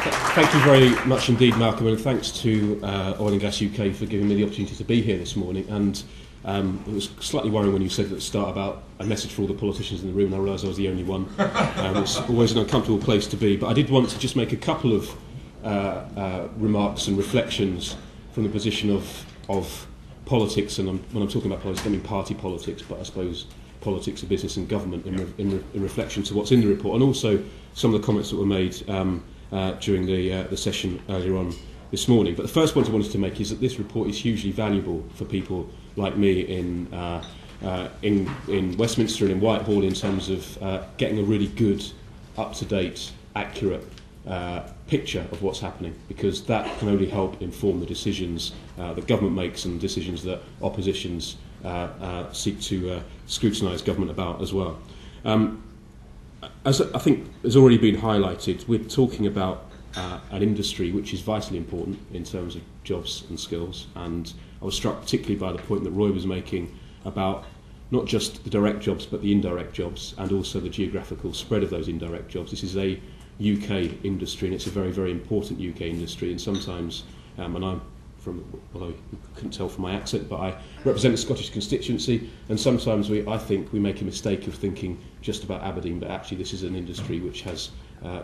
Thank you very much indeed, Malcolm, and thanks to Oil and Gas UK for giving me the opportunity to be here this morning. And it was slightly worrying when you said at the start about a message for all the politicians in the room, and I realised I was the only one. It's always an uncomfortable place to be. But I did want to just make a couple of remarks and reflections from the position of politics. And when I'm talking about politics, I don't mean party politics, but I suppose politics of business and government in reflection to what's in the report, and also some of the comments that were made during the session earlier on this morning. But the first point I wanted to make is that this report is hugely valuable for people like me in Westminster and in Whitehall in terms of getting a really good, up-to-date, accurate picture of what's happening, because that can only help inform the decisions that government makes and decisions that oppositions seek to scrutinise government about as well. As I think has already been highlighted, we're talking about an industry which is vitally important in terms of jobs and skills, and I was struck particularly by the point that Roy was making about not just the direct jobs but the indirect jobs, and also the geographical spread of those indirect jobs. This is a UK industry, and it's a very, very important UK industry, and sometimes, and I'm from, although you couldn't tell from my accent, but I represent a Scottish constituency, and sometimes I think we make a mistake of thinking just about Aberdeen, but actually this is an industry which has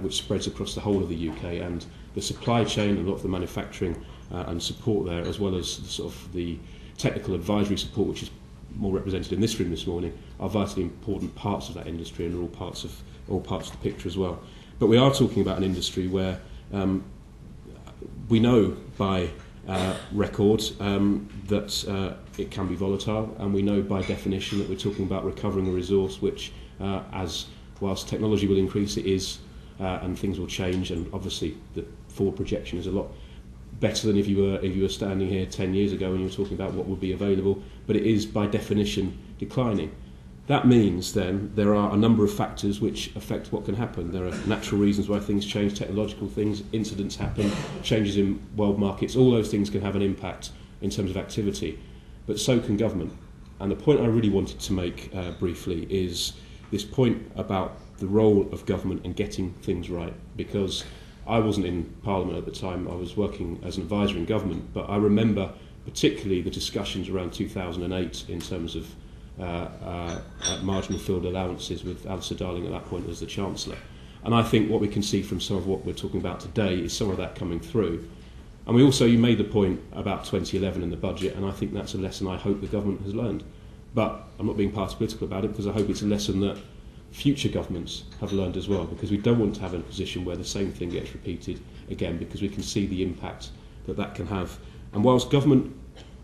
which spreads across the whole of the UK, and the supply chain and a lot of the manufacturing and support there, as well as the sort of the technical advisory support, which is more represented in this room this morning, are vitally important parts of that industry and are all parts of the picture as well. But we are talking about an industry where we know by record that it can be volatile, and we know by definition that we're talking about recovering a resource which, whilst technology will increase, it is, and things will change, and obviously the forward projection is a lot better than if you were standing here 10 years ago and you were talking about what would be available, but it is by definition declining. That means then there are a number of factors which affect what can happen. There are natural reasons why things change, technological things, incidents happen, changes in world markets, all those things can have an impact in terms of activity, but so can government. And the point I really wanted to make briefly is this point about the role of government and getting things right, because I wasn't in Parliament at the time, I was working as an advisor in government, but I remember particularly the discussions around 2008 in terms of marginal field allowances with Alistair Darling at that point as the Chancellor. And I think what we can see from some of what we're talking about today is some of that coming through. And you made the point about 2011 and the budget, and I think that's a lesson I hope the government has learned. But I'm not being party political about it, because I hope it's a lesson that future governments have learned as well, because we don't want to have a position where the same thing gets repeated again, because we can see the impact that can have. And whilst government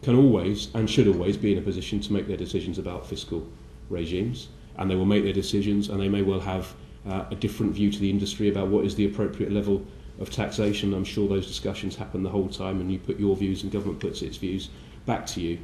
can always and should always be in a position to make their decisions about fiscal regimes, and they will make their decisions, and they may well have a different view to the industry about what is the appropriate level of taxation. I'm sure those discussions happen the whole time, and you put your views and government puts its views back to you.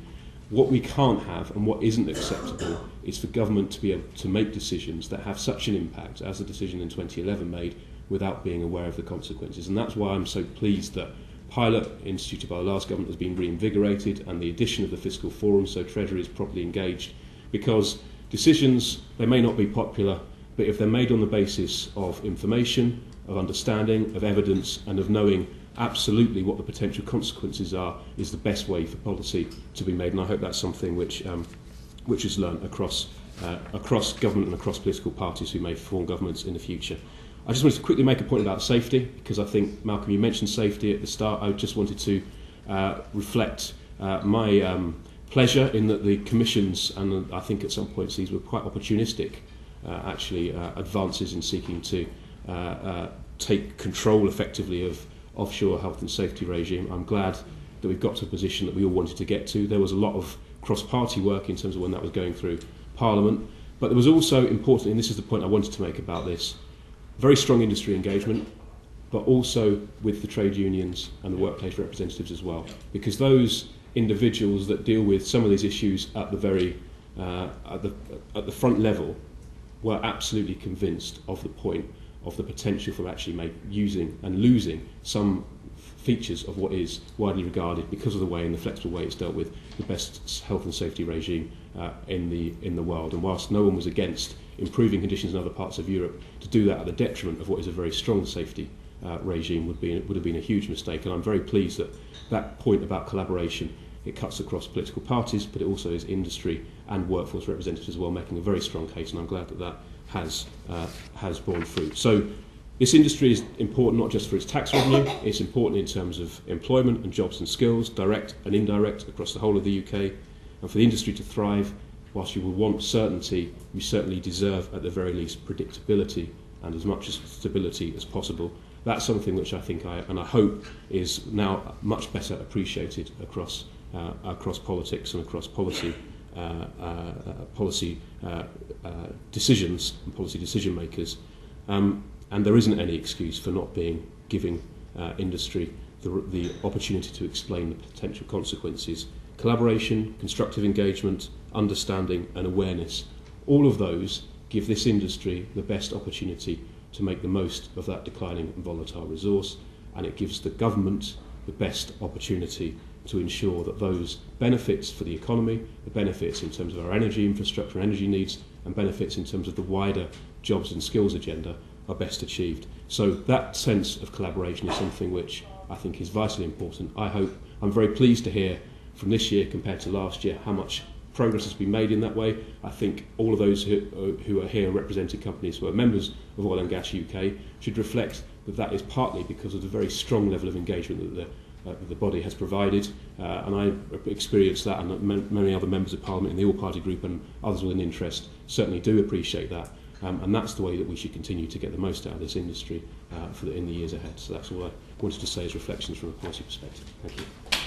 What we can't have and what isn't acceptable is for government to be able to make decisions that have such an impact as the decision in 2011 made without being aware of the consequences. And that's why I'm so pleased that pilot instituted by the last government has been reinvigorated, and the addition of the fiscal forum, so Treasury is properly engaged, because decisions, they may not be popular, but if they're made on the basis of information, of understanding, of evidence, and of knowing absolutely what the potential consequences are, is the best way for policy to be made. And I hope that's something which is learned across government and across political parties who may form governments in the future. I just wanted to quickly make a point about safety, because I think, Malcolm, you mentioned safety at the start. I just wanted to reflect my pleasure in that the Commission's, and I think at some points these were quite opportunistic, advances in seeking to take control effectively of offshore health and safety regime. I'm glad that we've got to a position that we all wanted to get to. There was a lot of cross-party work in terms of when that was going through Parliament, but there was also important, and this is the point I wanted to make about this, very strong industry engagement, but also with the trade unions and the workplace representatives as well, because those individuals that deal with some of these issues at the very at the front level were absolutely convinced of the point of the potential for actually using and losing some features of what is widely regarded, because of the way and the flexible way it's dealt with, the best health and safety regime in the world. And whilst no one was against improving conditions in other parts of Europe, to do that at the detriment of what is a very strong safety regime would have been a huge mistake. And I'm very pleased that that point about collaboration, it cuts across political parties, but it also is industry and workforce representatives as well, making a very strong case, and I'm glad that that has borne fruit. So this industry is important not just for its tax revenue, it's important in terms of employment and jobs and skills, direct and indirect, across the whole of the UK. And for the industry to thrive, whilst you will want certainty, you certainly deserve, at the very least, predictability and as much stability as possible. That's something which I think and I hope is now much better appreciated across politics and across policy decisions and policy decision makers. And there isn't any excuse for not giving industry the opportunity to explain the potential consequences. Collaboration, constructive engagement, understanding and awareness, all of those give this industry the best opportunity to make the most of that declining and volatile resource, and it gives the government the best opportunity to ensure that those benefits for the economy, the benefits in terms of our energy infrastructure and energy needs, and benefits in terms of the wider jobs and skills agenda are best achieved. So that sense of collaboration is something which I think is vitally important. I'm very pleased to hear from this year compared to last year how much progress has been made in that way. I think all of those who are here representing companies who are members of Oil and Gas UK should reflect that that is partly because of the very strong level of engagement that the body has provided, and I experienced that, and many other members of Parliament in the All-Party Group and others with an interest certainly do appreciate that, and that's the way that we should continue to get the most out of this industry in the years ahead. So that's all I wanted to say as reflections from a policy perspective. Thank you.